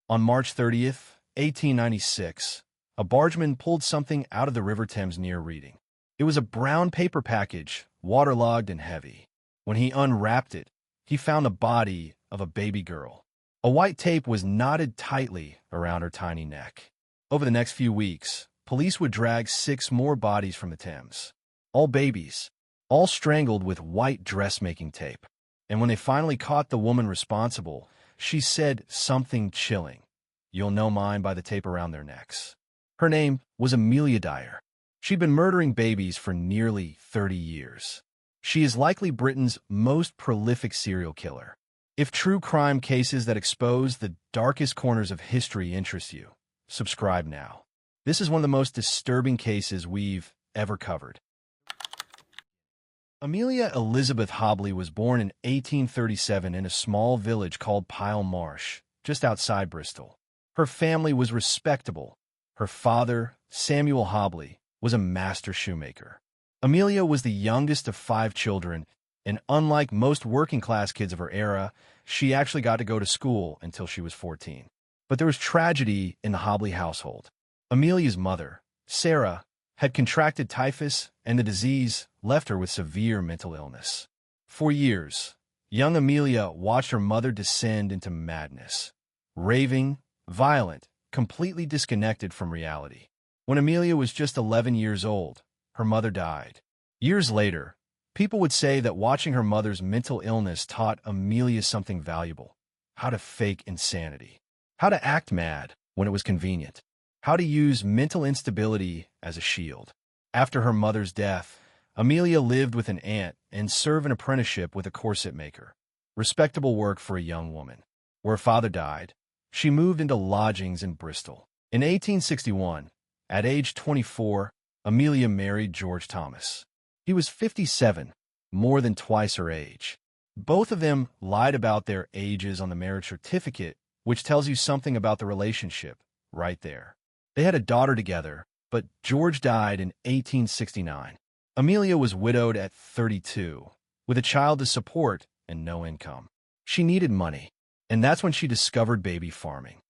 On March 30th, 1896, a bargeman pulled something out of the River Thames near Reading. It was a brown paper package, waterlogged and heavy. When he unwrapped it, he found the body of a baby girl. A white tape was knotted tightly around her tiny neck. Over the next few weeks, police would drag 6 more bodies from the Thames. All babies, all strangled with white dressmaking tape. And when they finally caught the woman responsible, she said something chilling. "You'll know mine by the tape around their necks." Her name was Amelia Dyer. She'd been murdering babies for nearly 30 years. She is likely Britain's most prolific serial killer. If true crime cases that expose the darkest corners of history interest you, subscribe now. This is one of the most disturbing cases we've ever covered. Amelia Elizabeth Hobley was born in 1837 in a small village called Pile Marsh, just outside Bristol. Her family was respectable. Her father, Samuel Hobley, was a master shoemaker. Amelia was the youngest of 5 children, and unlike most working-class kids of her era, she actually got to go to school until she was 14. But there was tragedy in the Hobley household. Amelia's mother, Sarah, had contracted typhus, and the disease left her with severe mental illness. For years, young Amelia watched her mother descend into madness, raving, violent, completely disconnected from reality. When Amelia was just 11 years old, her mother died. Years later, people would say that watching her mother's mental illness taught Amelia something valuable: how to fake insanity, how to act mad when it was convenient, how to use mental instability as a shield. After her mother's death, Amelia lived with an aunt and served an apprenticeship with a corset maker. Respectable work for a young woman. Where her father died, she moved into lodgings in Bristol. In 1861, at age 24, Amelia married George Thomas. He was 57, more than twice her age. Both of them lied about their ages on the marriage certificate, which tells you something about the relationship right there. They had a daughter together, but George died in 1869. Amelia was widowed at 32, with a child to support and no income. She needed money, and that's when she discovered baby farming.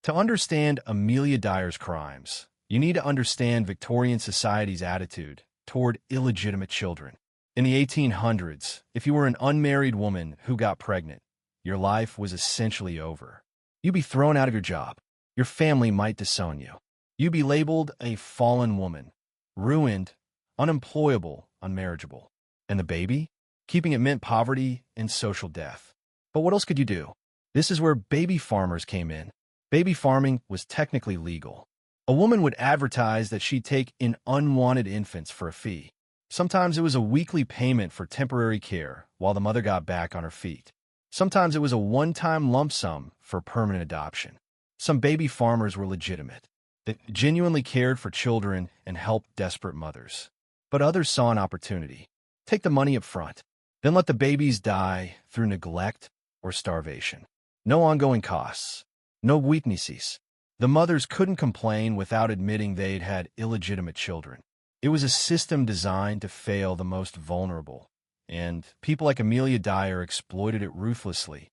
To understand Amelia Dyer's crimes, you need to understand Victorian society's attitude toward illegitimate children. In the 1800s, if you were an unmarried woman who got pregnant, your life was essentially over. You'd be thrown out of your job. Your family might disown you. You'd be labeled a fallen woman, ruined, unemployable, unmarriageable. And the baby? Keeping it meant poverty and social death. But what else could you do? This is where baby farmers came in. Baby farming was technically legal. A woman would advertise that she'd take in unwanted infants for a fee. Sometimes it was a weekly payment for temporary care while the mother got back on her feet. Sometimes it was a one-time lump sum for permanent adoption. Some baby farmers were legitimate. They genuinely cared for children and helped desperate mothers. But others saw an opportunity. Take the money up front, then let the babies die through neglect or starvation. No ongoing costs. No weaknesses. The mothers couldn't complain without admitting they'd had illegitimate children. It was a system designed to fail the most vulnerable, and people like Amelia Dyer exploited it ruthlessly.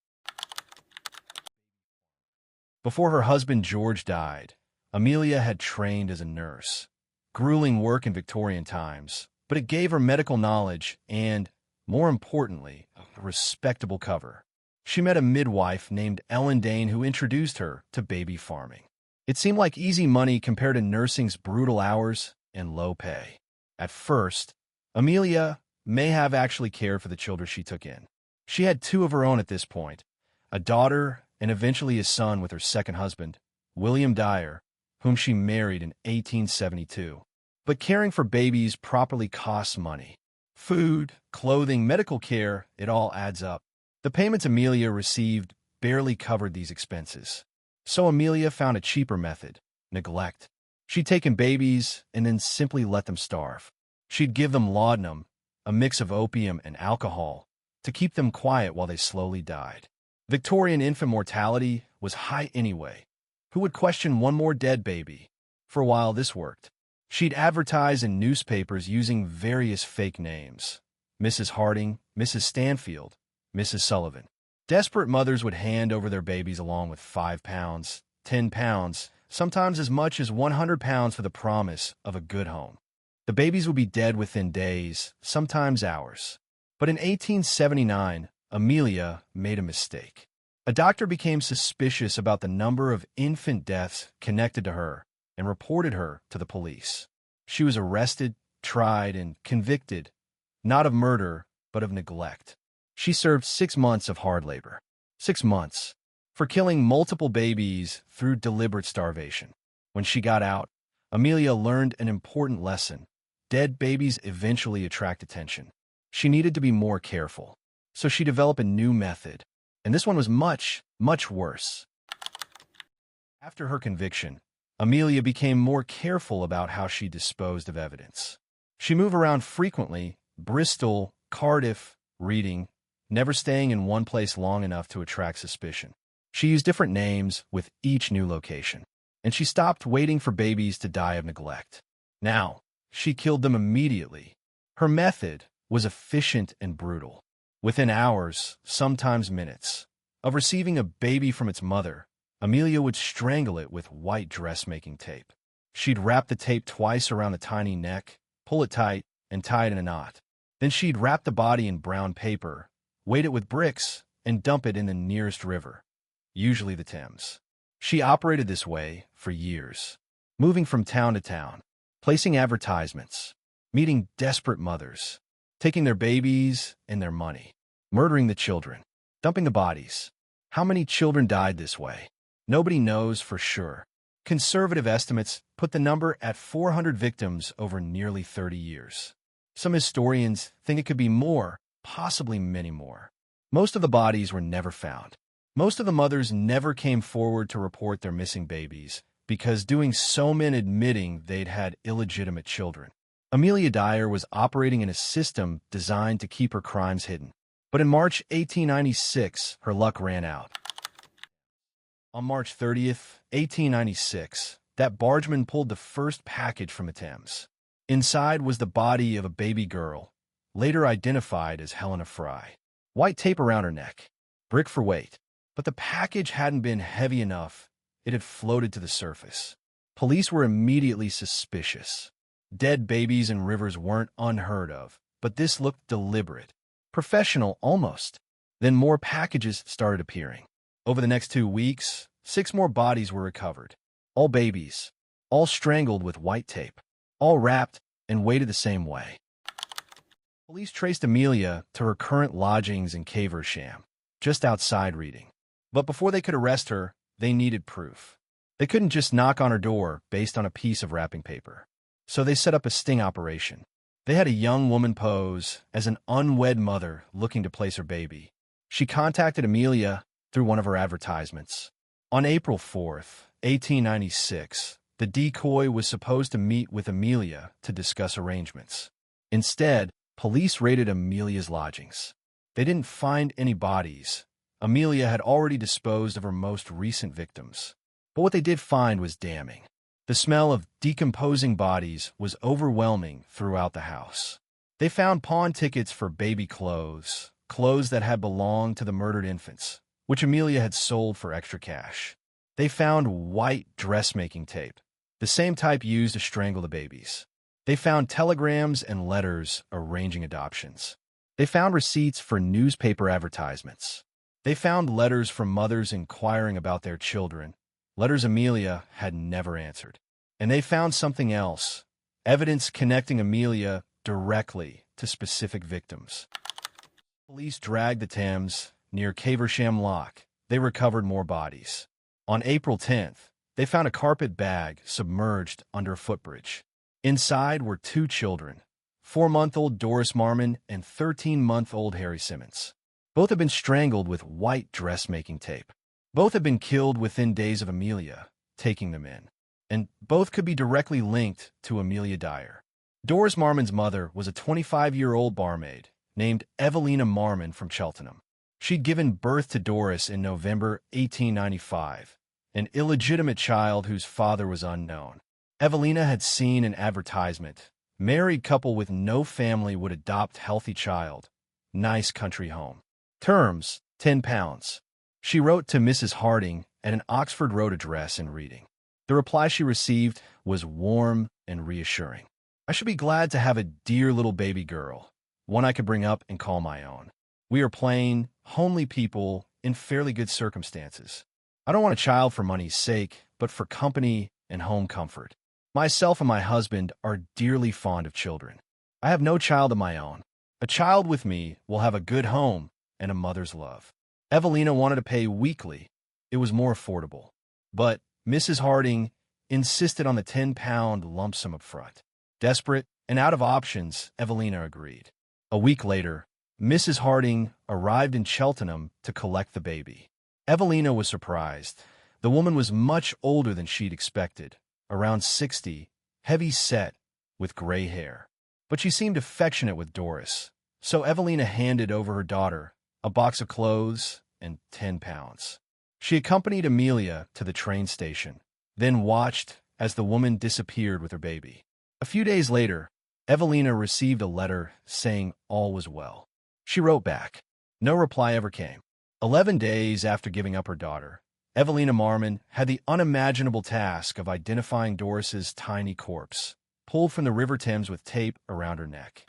Before her husband George died, Amelia had trained as a nurse. Grueling work in Victorian times, but it gave her medical knowledge and, more importantly, a respectable cover. She met a midwife named Ellen Dane who introduced her to baby farming. It seemed like easy money compared to nursing's brutal hours and low pay. At first, Amelia may have actually cared for the children she took in. She had 2 of her own at this point, a daughter and eventually a son with her second husband, William Dyer, whom she married in 1872. But caring for babies properly costs money. Food, clothing, medical care, it all adds up. The payments Amelia received barely covered these expenses. So Amelia found a cheaper method: neglect. She'd taken babies and then simply let them starve. She'd give them laudanum, a mix of opium and alcohol, to keep them quiet while they slowly died. Victorian infant mortality was high anyway. Who would question one more dead baby? For a while this worked. She'd advertise in newspapers using various fake names: Mrs. Harding, Mrs. Stanfield, Mrs. Sullivan. Desperate mothers would hand over their babies along with 5 pounds, 10 pounds, sometimes as much as 100 pounds for the promise of a good home. The babies would be dead within days, sometimes hours. But in 1879, Amelia made a mistake. A doctor became suspicious about the number of infant deaths connected to her and reported her to the police. She was arrested, tried, and convicted, not of murder, but of neglect. She served 6 months of hard labor. 6 months. For killing multiple babies through deliberate starvation. When she got out, Amelia learned an important lesson. Dead babies eventually attract attention. She needed to be more careful. So she developed a new method. And this one was much, much worse. After her conviction, Amelia became more careful about how she disposed of evidence. She moved around frequently, Bristol, Cardiff, Reading, never staying in one place long enough to attract suspicion. She used different names with each new location, and she stopped waiting for babies to die of neglect. Now, she killed them immediately. Her method was efficient and brutal. Within hours, sometimes minutes, of receiving a baby from its mother, Amelia would strangle it with white dressmaking tape. She'd wrap the tape twice around the tiny neck, pull it tight, and tie it in a knot. Then she'd wrap the body in brown paper, weight it with bricks, and dump it in the nearest river, usually the Thames. She operated this way for years, moving from town to town, placing advertisements, meeting desperate mothers, taking their babies and their money, murdering the children, dumping the bodies. How many children died this way? Nobody knows for sure. Conservative estimates put the number at 400 victims over nearly 30 years. Some historians think it could be more, possibly many more. Most of the bodies were never found. Most of the mothers never came forward to report their missing babies because doing so meant admitting they'd had illegitimate children. Amelia Dyer was operating in a system designed to keep her crimes hidden. But in March 1896, her luck ran out. On March 30th, 1896, that bargeman pulled the first package from the Thames. Inside was the body of a baby girl, later identified as Helena Fry. White tape around her neck, brick for weight. But the package hadn't been heavy enough. It had floated to the surface. Police were immediately suspicious. Dead babies in rivers weren't unheard of, but this looked deliberate. Professional, almost. Then more packages started appearing. Over the next 2 weeks, 6 more bodies were recovered. All babies. All strangled with white tape. All wrapped and weighted the same way. Police traced Amelia to her current lodgings in Caversham, just outside Reading. But before they could arrest her, they needed proof. They couldn't just knock on her door based on a piece of wrapping paper. So they set up a sting operation. They had a young woman pose as an unwed mother looking to place her baby. She contacted Amelia through one of her advertisements. On April 4th, 1896, the decoy was supposed to meet with Amelia to discuss arrangements. Instead, police raided Amelia's lodgings. They didn't find any bodies. Amelia had already disposed of her most recent victims. But what they did find was damning. The smell of decomposing bodies was overwhelming throughout the house. They found pawn tickets for baby clothes, clothes that had belonged to the murdered infants, which Amelia had sold for extra cash. They found white dressmaking tape, the same type used to strangle the babies. They found telegrams and letters arranging adoptions. They found receipts for newspaper advertisements. They found letters from mothers inquiring about their children, letters Amelia had never answered. And they found something else, evidence connecting Amelia directly to specific victims. Police dragged the Thames near Caversham Lock. They recovered more bodies. On April 10th, they found a carpet bag submerged under a footbridge. Inside were 2 children, 4-month-old Doris Marmon and 13-month-old Harry Simmons. Both had been strangled with white dressmaking tape. Both had been killed within days of Amelia taking them in. And both could be directly linked to Amelia Dyer. Doris Marmon's mother was a 25-year-old barmaid named Evelina Marmon from Cheltenham. She'd given birth to Doris in November 1895, an illegitimate child whose father was unknown. Evelina had seen an advertisement. Married couple with no family would adopt healthy child. Nice country home. Terms, £10. She wrote to Mrs. Harding at an Oxford Road address in Reading. The reply she received was warm and reassuring. I should be glad to have a dear little baby girl, one I could bring up and call my own. We are plain, homely people in fairly good circumstances. I don't want a child for money's sake, but for company and home comfort. Myself and my husband are dearly fond of children. I have no child of my own. A child with me will have a good home and a mother's love. Evelina wanted to pay weekly. It was more affordable. But Mrs. Harding insisted on the £10 lump sum up front. Desperate and out of options, Evelina agreed. A week later, Mrs. Harding arrived in Cheltenham to collect the baby. Evelina was surprised. The woman was much older than she'd expected, around 60, heavy-set, with gray hair. But she seemed affectionate with Doris, so Evelina handed over her daughter a box of clothes and £10. She accompanied Amelia to the train station, then watched as the woman disappeared with her baby. A few days later, Evelina received a letter saying all was well. She wrote back. No reply ever came. 11 days after giving up her daughter, Evelina Marmon had the unimaginable task of identifying Doris's tiny corpse, pulled from the River Thames with tape around her neck.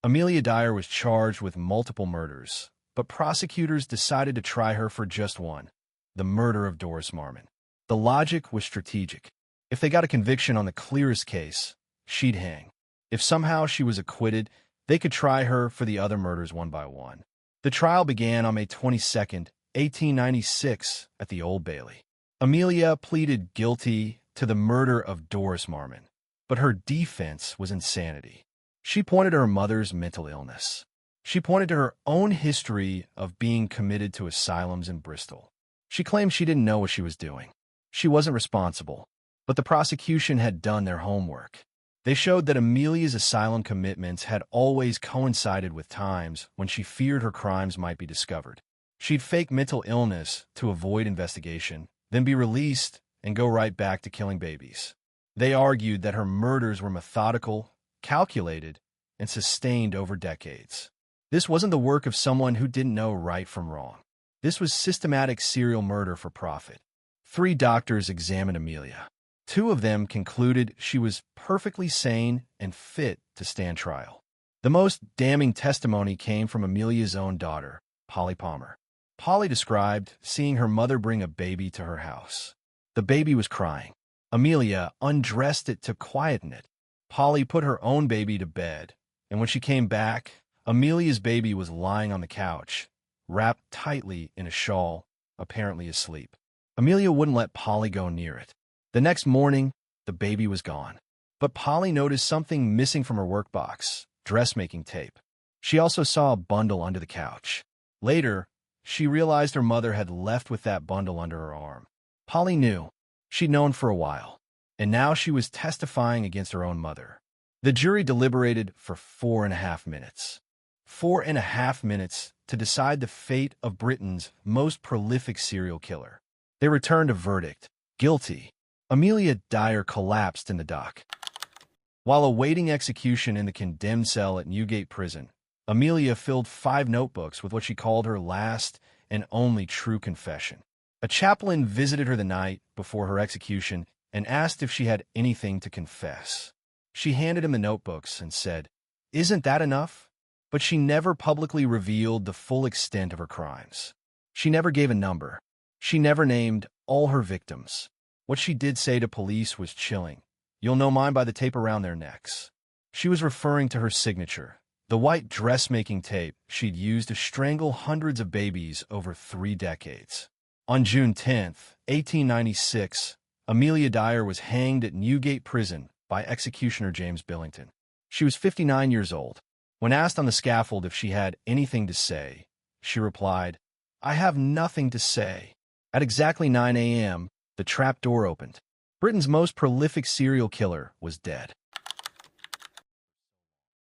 Amelia Dyer was charged with multiple murders, but prosecutors decided to try her for just one, the murder of Doris Marmon. The logic was strategic. If they got a conviction on the clearest case, she'd hang. If somehow she was acquitted, they could try her for the other murders one by one. The trial began on May 22, 1896, at the Old Bailey. Amelia pleaded guilty to the murder of Doris Marmon, but her defense was insanity. She pointed to her mother's mental illness. She pointed to her own history of being committed to asylums in Bristol. She claimed she didn't know what she was doing. She wasn't responsible, but the prosecution had done their homework. They showed that Amelia's asylum commitments had always coincided with times when she feared her crimes might be discovered. She'd fake mental illness to avoid investigation, then be released and go right back to killing babies. They argued that her murders were methodical, calculated, and sustained over decades. This wasn't the work of someone who didn't know right from wrong. This was systematic serial murder for profit. 3 doctors examined Amelia. 2 of them concluded she was perfectly sane and fit to stand trial. The most damning testimony came from Amelia's own daughter, Polly Palmer. Polly described seeing her mother bring a baby to her house. The baby was crying. Amelia undressed it to quieten it. Polly put her own baby to bed, and when she came back, Amelia's baby was lying on the couch, wrapped tightly in a shawl, apparently asleep. Amelia wouldn't let Polly go near it. The next morning, the baby was gone. But Polly noticed something missing from her workbox, dressmaking tape. She also saw a bundle under the couch. Later, she realized her mother had left with that bundle under her arm. Polly knew. She'd known for a while. And now she was testifying against her own mother. The jury deliberated for 4.5 minutes. 4.5 minutes to decide the fate of Britain's most prolific serial killer. They returned a verdict. Guilty. Amelia Dyer collapsed in the dock. While awaiting execution in the condemned cell at Newgate prison, Amelia filled 5 notebooks with what she called her last and only true confession. A chaplain visited her the night before her execution and asked if she had anything to confess. She handed him the notebooks and said, "Isn't that enough?" But she never publicly revealed the full extent of her crimes. She never gave a number. She never named all her victims. What she did say to police was chilling. "You'll know mine by the tape around their necks." She was referring to her signature, the white dressmaking tape she'd used to strangle hundreds of babies over 3 decades. On June 10, 1896, Amelia Dyer was hanged at Newgate Prison by executioner James Billington. She was 59 years old. When asked on the scaffold if she had anything to say, she replied, "I have nothing to say." At exactly 9 a.m., the trap door opened. Britain's most prolific serial killer was dead.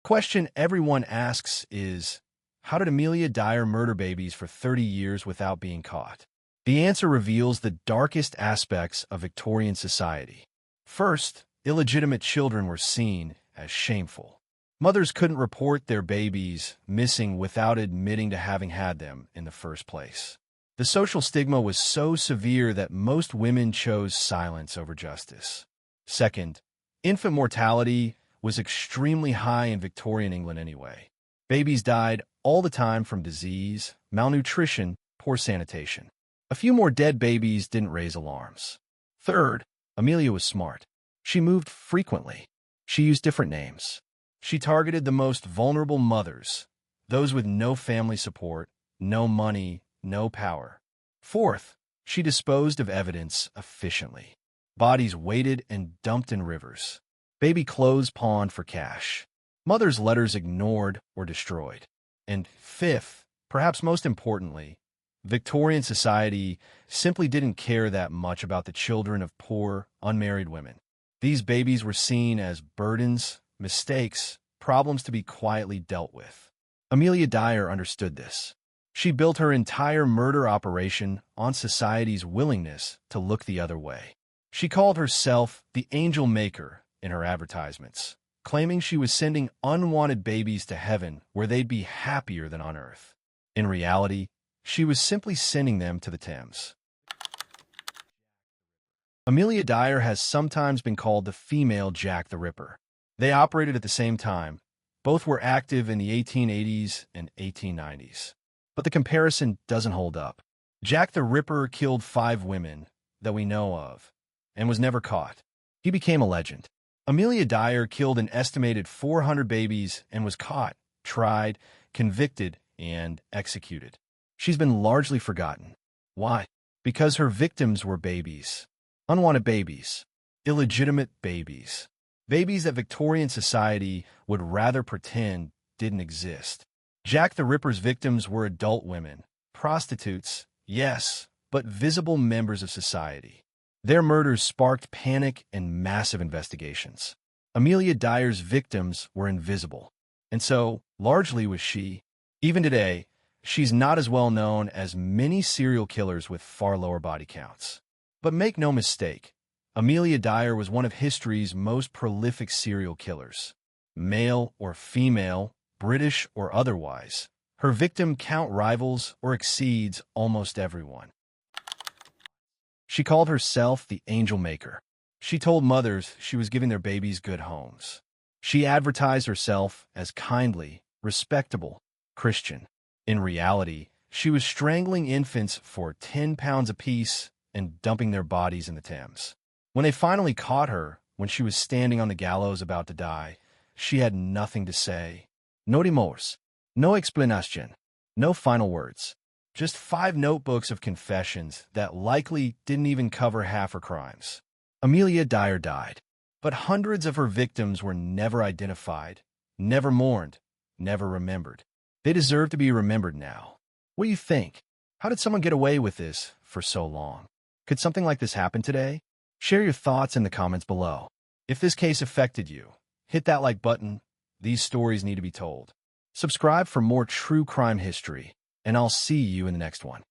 Question everyone asks is, how did Amelia Dyer murder babies for 30 years without being caught? The answer reveals the darkest aspects of Victorian society. First, illegitimate children were seen as shameful. Mothers couldn't report their babies missing without admitting to having had them in the first place. The social stigma was so severe that most women chose silence over justice. Second, infant mortality was extremely high in Victorian England anyway. Babies died all the time from disease, malnutrition, poor sanitation. A few more dead babies didn't raise alarms. Third, Amelia was smart. She moved frequently. She used different names. She targeted the most vulnerable mothers, those with no family support, no money, no power. Fourth, she disposed of evidence efficiently. Bodies weighted and dumped in rivers. Baby clothes pawned for cash. Mothers' letters ignored or destroyed. And fifth, perhaps most importantly, Victorian society simply didn't care that much about the children of poor, unmarried women. These babies were seen as burdens, mistakes, problems to be quietly dealt with. Amelia Dyer understood this. She built her entire murder operation on society's willingness to look the other way. She called herself the angel maker in her advertisements, claiming she was sending unwanted babies to heaven where they'd be happier than on earth. In reality, she was simply sending them to the Thames. Amelia Dyer has sometimes been called the female Jack the Ripper. They operated at the same time. Both were active in the 1880s and 1890s. But the comparison doesn't hold up. Jack the Ripper killed 5 women that we know of and was never caught. He became a legend. Amelia Dyer killed an estimated 400 babies and was caught, tried, convicted, and executed. She's been largely forgotten. Why? Because her victims were babies. Unwanted babies. Illegitimate babies. Babies that Victorian society would rather pretend didn't exist. Jack the Ripper's victims were adult women, prostitutes, yes, but visible members of society. Their murders sparked panic and massive investigations. Amelia Dyer's victims were invisible, and so largely was she. Even today, she's not as well known as many serial killers with far lower body counts. But make no mistake, Amelia Dyer was one of history's most prolific serial killers. Male or female, British or otherwise, her victim count rivals or exceeds almost everyone. She called herself the angel maker. She told mothers she was giving their babies good homes. She advertised herself as kindly, respectable, Christian. In reality, she was strangling infants for 10 pounds apiece and dumping their bodies in the Thames. When they finally caught her, when she was standing on the gallows about to die, she had nothing to say. No remorse, no explanation, no final words. Just 5 notebooks of confessions that likely didn't even cover half her crimes. Amelia Dyer died, but hundreds of her victims were never identified, never mourned, never remembered. They deserve to be remembered now. What do you think? How did someone get away with this for so long? Could something like this happen today? Share your thoughts in the comments below. If this case affected you, hit that like button. These stories need to be told. Subscribe for more true crime history, and I'll see you in the next one.